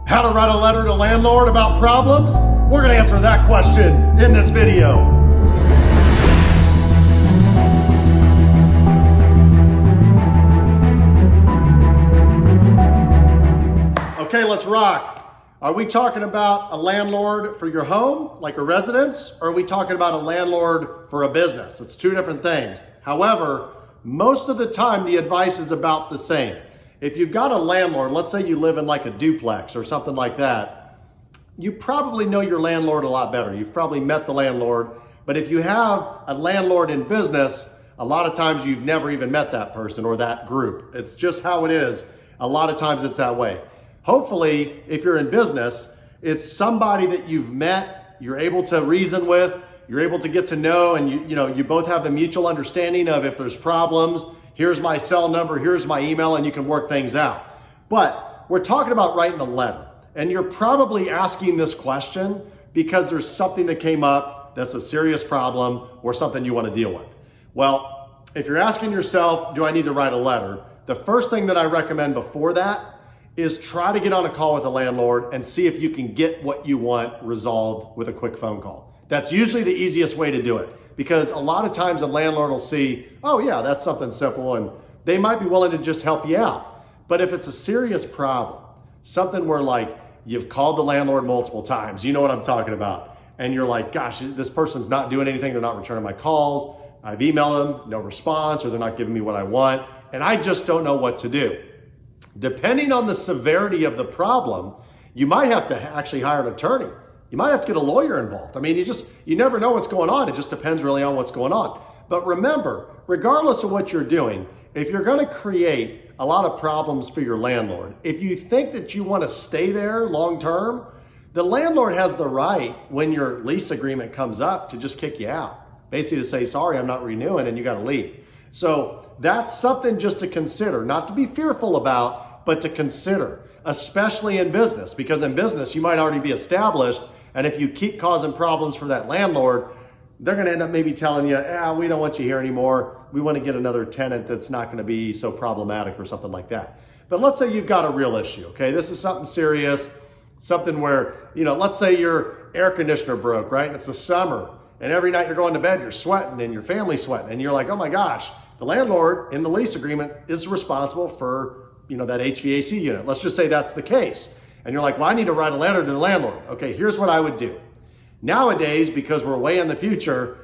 How to write a letter to landlord about problems? We're going to answer that question in this video. Okay, let's rock. Are we talking about a landlord for your home, like a residence, or are we talking about a landlord for a business? It's two different things. However, most of the time the advice is about the same. If you've got a landlord, let's say you live in like a duplex or something like that, you probably know your landlord a lot better. You've probably met the landlord, but if you have a landlord in business, a lot of times you've never even met that person or that group. It's just how it is. A lot of times it's that way. Hopefully, if you're in business, it's somebody that you've met, you're able to reason with, you're able to get to know, and you both have a mutual understanding of if there's problems, here's my cell number, here's my email, and you can work things out. But we're talking about writing a letter, and you're probably asking this question because there's something that came up that's a serious problem or something you want to deal with. Well, if you're asking yourself, do I need to write a letter? The first thing that I recommend before that is try to get on a call with a landlord and see if you can get what you want resolved with a quick phone call. That's usually the easiest way to do it, because a lot of times a landlord will see, oh yeah, that's something simple, and they might be willing to just help you out. But if it's a serious problem, something where like you've called the landlord multiple times, you know what I'm talking about, and you're like, gosh, this person's not doing anything, they're not returning my calls, I've emailed them, no response, or they're not giving me what I want, and I just don't know what to do. Depending on the severity of the problem, you might have to actually hire an attorney. You might have to get a lawyer involved. I mean, you never know what's going on. It just depends really on what's going on. But remember, regardless of what you're doing, if you're going to create a lot of problems for your landlord, if you think that you want to stay there long term, the landlord has the right, when your lease agreement comes up, to just kick you out. Basically to say, sorry, I'm not renewing, and you got to leave. So that's something just to consider, not to be fearful about, but to consider, especially in business, because in business, you might already be established. And if you keep causing problems for that landlord, they're going to end up maybe telling you, we don't want you here anymore. We want to get another tenant that's not going to be so problematic or something like that. But let's say you've got a real issue, okay? This is something serious, something where, let's say your air conditioner broke, right? And it's the summer, and every night you're going to bed, you're sweating and your family's sweating, and you're like, oh my gosh, the landlord in the lease agreement is responsible for, that HVAC unit. Let's just say that's the case. And you're like, well, I need to write a letter to the landlord. Okay, here's what I would do. Nowadays, because we're way in the future,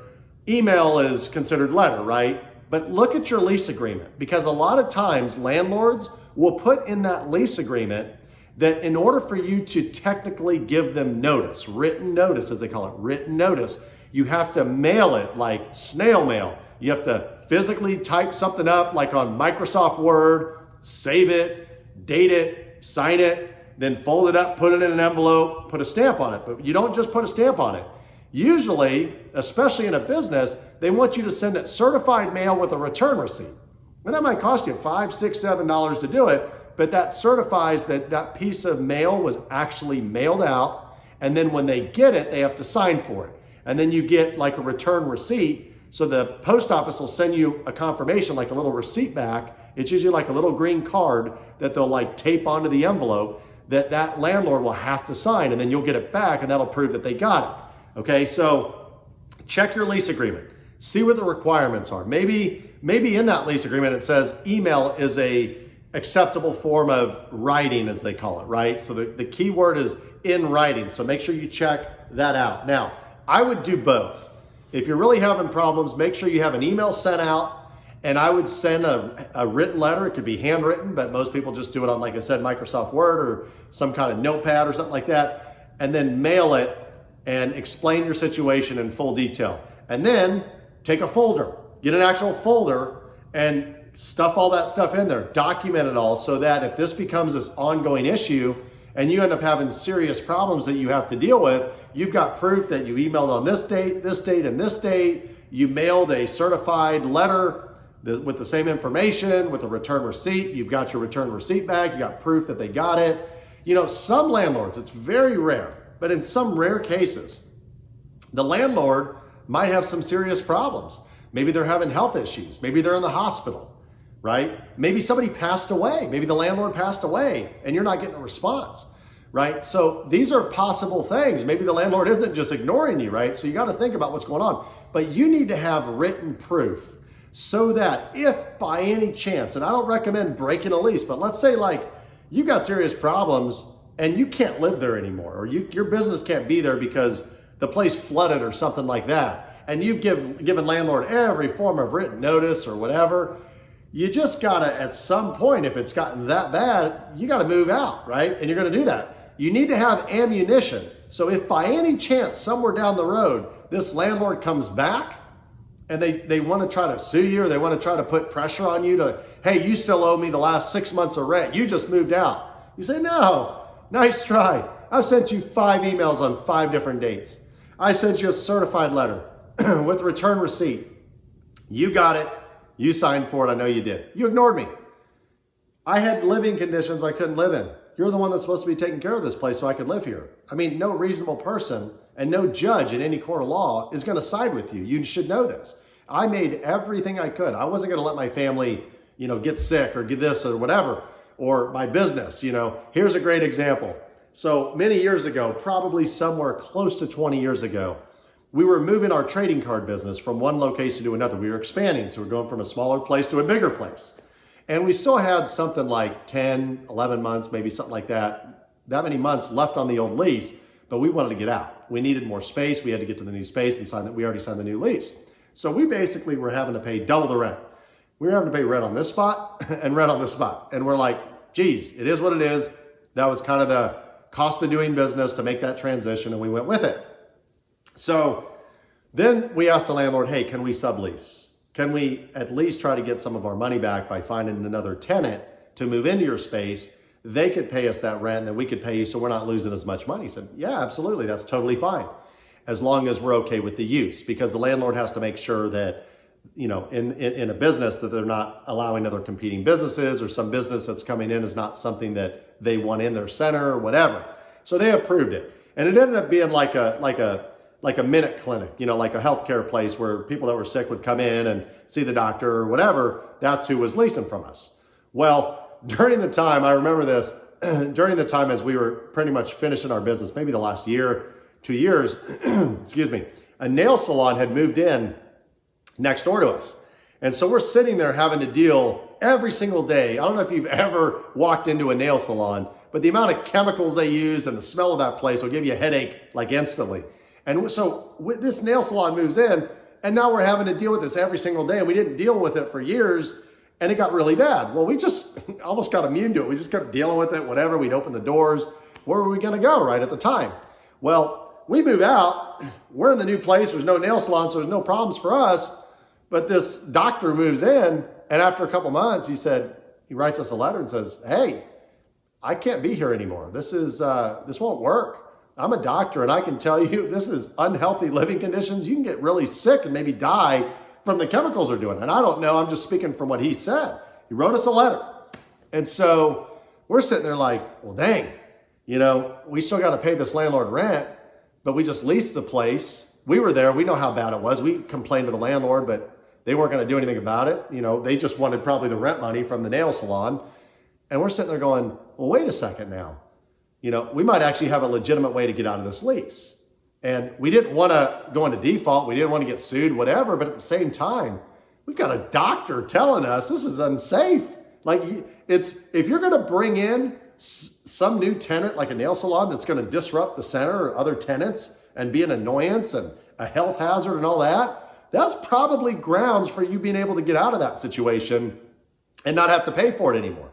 email is considered letter, right? But look at your lease agreement, because a lot of times landlords will put in that lease agreement that in order for you to technically give them notice, written notice, as they call it, written notice, you have to mail it like snail mail. You have to physically type something up like on Microsoft Word, save it, date it, sign it, then fold it up, put it in an envelope, put a stamp on it. But you don't just put a stamp on it. Usually, especially in a business, they want you to send it certified mail with a return receipt. And that might cost you $5, $6, $7 to do it, but that certifies that that piece of mail was actually mailed out. And then when they get it, they have to sign for it. And then you get like a return receipt. So the post office will send you a confirmation, like a little receipt back. It's usually like a little green card that they'll like tape onto the envelope that landlord will have to sign, and then you'll get it back, and that'll prove that they got it. Okay, so check your lease agreement. See what the requirements are. Maybe in that lease agreement it says email is a acceptable form of writing, as they call it, right? So the key word is in writing, so make sure you check that out. Now, I would do both. If you're really having problems, make sure you have an email sent out, and I would send a written letter. It could be handwritten, but most people just do it on, like I said, Microsoft Word or some kind of notepad or something like that, and then mail it and explain your situation in full detail. And then take a folder, get an actual folder and stuff all that stuff in there, document it all, so that if this becomes this ongoing issue and you end up having serious problems that you have to deal with, you've got proof that you emailed on this date, and this date, you mailed a certified letter with the same information, with a return receipt. You've got your return receipt back. You got proof that they got it. Some landlords, it's very rare, but in some rare cases, the landlord might have some serious problems. Maybe they're having health issues. Maybe they're in the hospital, right? Maybe somebody passed away. Maybe the landlord passed away and you're not getting a response. right? So these are possible things. Maybe the landlord isn't just ignoring you, right? So you got to think about what's going on. But you need to have written proof so that if by any chance, and I don't recommend breaking a lease, but let's say like you got serious problems and you can't live there anymore, or your business can't be there because the place flooded or something like that, and you've given landlord every form of written notice or whatever, you just gotta, at some point, if it's gotten that bad, you gotta move out, right? And you're gonna do that. You need to have ammunition. So if by any chance, somewhere down the road, this landlord comes back and they wanna try to sue you, or they wanna try to put pressure on you to, hey, you still owe me the last 6 months of rent, you just moved out. You say, no, nice try. I've sent you 5 emails on 5 different dates. I sent you a certified letter with return receipt. You got it. You signed for it. I know you did. You ignored me. I had living conditions I couldn't live in. You're the one that's supposed to be taking care of this place so I could live here. I mean, no reasonable person and no judge in any court of law is going to side with you. You should know this. I made everything I could. I wasn't going to let my family, get sick or get this or whatever, or my business. Here's a great example. So many years ago, probably somewhere close to 20 years ago, we were moving our trading card business from one location to another. We were expanding, so we're going from a smaller place to a bigger place. And we still had something like 10, 11 months, maybe something like that many months left on the old lease, but we wanted to get out. We needed more space. We had to get to the new space and we already signed the new lease. So we basically were having to pay double the rent. We were having to pay rent on this spot and rent on this spot. And we're like, geez, it is what it is. That was kind of the cost of doing business to make that transition, and we went with it. So then we asked the landlord, hey, can we sublease? Can we at least try to get some of our money back by finding another tenant to move into your space? They could pay us that rent, and then we could pay you so we're not losing as much money. He said, yeah, absolutely. That's totally fine, as long as we're okay with the use, because the landlord has to make sure that, in a business that they're not allowing other competing businesses, or some business that's coming in is not something that they want in their center or whatever. So they approved it. And it ended up being like a minute clinic, like a healthcare place where people that were sick would come in and see the doctor or whatever. That's who was leasing from us. Well, during the time, I remember this, during the time as we were pretty much finishing our business, maybe the last year, 2 years, excuse me, a nail salon had moved in next door to us. And so we're sitting there having to deal every single day. I don't know if you've ever walked into a nail salon, but the amount of chemicals they use and the smell of that place will give you a headache like instantly. And so this nail salon moves in, and now we're having to deal with this every single day, and we didn't deal with it for years, and it got really bad. Well, we just almost got immune to it. We just kept dealing with it, whatever. We'd open the doors. Where were we going to go right at the time? Well, we move out. We're in the new place. There's no nail salon, so there's no problems for us. But this doctor moves in, and after a couple months, he writes us a letter and says, hey, I can't be here anymore. This won't work. I'm a doctor, and I can tell you this is unhealthy living conditions. You can get really sick and maybe die from the chemicals they're doing. And I don't know. I'm just speaking from what he said. He wrote us a letter. And so we're sitting there like, well, dang, we still got to pay this landlord rent, but we just leased the place. We were there. We know how bad it was. We complained to the landlord, but they weren't going to do anything about it. They just wanted probably the rent money from the nail salon. And we're sitting there going, well, wait a second now. We might actually have a legitimate way to get out of this lease. And we didn't want to go into default. We didn't want to get sued, whatever. But at the same time, we've got a doctor telling us this is unsafe. Like, if you're going to bring in some new tenant, like a nail salon, that's going to disrupt the center or other tenants and be an annoyance and a health hazard and all that, that's probably grounds for you being able to get out of that situation and not have to pay for it anymore.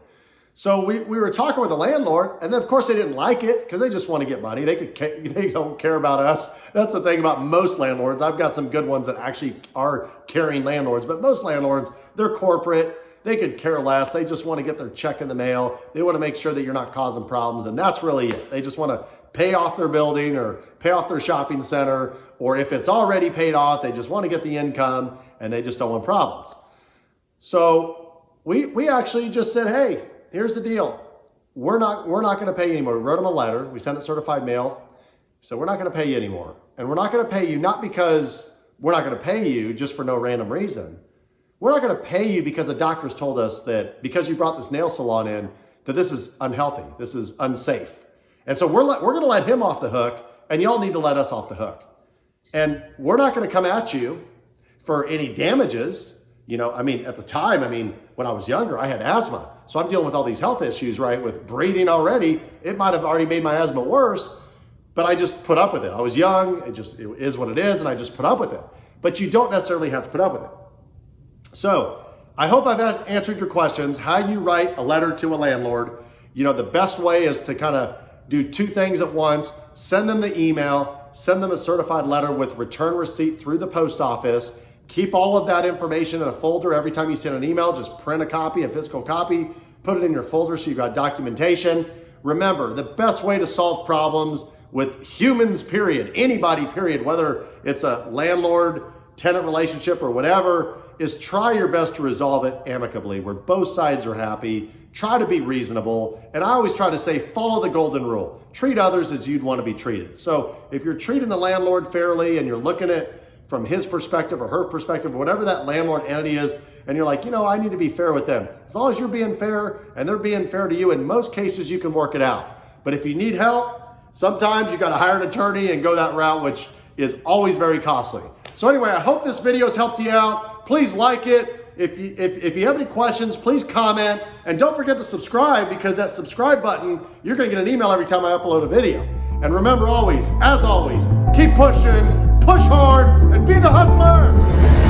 So we were talking with the landlord, and then of course they didn't like it because they just want to get money. They don't care about us. That's the thing about most landlords. I've got some good ones that actually are caring landlords, but most landlords, they're corporate. They could care less. They just want to get their check in the mail. They want to make sure that you're not causing problems, and that's really it. They just want to pay off their building or pay off their shopping center, or if it's already paid off, they just want to get the income, and they just don't want problems. So we actually just said, hey, here's the deal. We're not going to pay you anymore. We wrote them a letter. We sent it certified mail. So we're not going to pay you anymore. And we're not going to pay you not because we're not going to pay you just for no random reason. We're not going to pay you because the doctors told us that because you brought this nail salon in, that this is unhealthy. This is unsafe. And so we're going to let him off the hook, and y'all need to let us off the hook. And we're not going to come at you for any damages. At the time, when I was younger, I had asthma. So I'm dealing with all these health issues, right? With breathing already. It might have already made my asthma worse, but I just put up with it. I was young. It is what it is, and I just put up with it. But you don't necessarily have to put up with it. So I hope I've answered your questions. How you write a letter to a landlord. The best way is to kind of do two things at once. Send them the email, send them a certified letter with return receipt through the post office. Keep all of that information in a folder. Every time you send an email, just print a copy, a physical copy, put it in your folder so you've got documentation. Remember, the best way to solve problems with humans, period, anybody, period, whether it's a landlord-tenant relationship or whatever, is try your best to resolve it amicably, where both sides are happy. Try to be reasonable. And I always try to say, follow the golden rule. Treat others as you'd want to be treated. So if you're treating the landlord fairly and you're looking at from his perspective or her perspective, whatever that landlord entity is, and you're like, I need to be fair with them. As long as you're being fair and they're being fair to you, in most cases, you can work it out. But if you need help, sometimes you got to hire an attorney and go that route, which is always very costly. So anyway, I hope this video has helped you out. Please like it. If you have any questions, please comment. And don't forget to subscribe, because that subscribe button, you're going to get an email every time I upload a video. And remember always, as always, keep pushing, push hard, and be the hustler.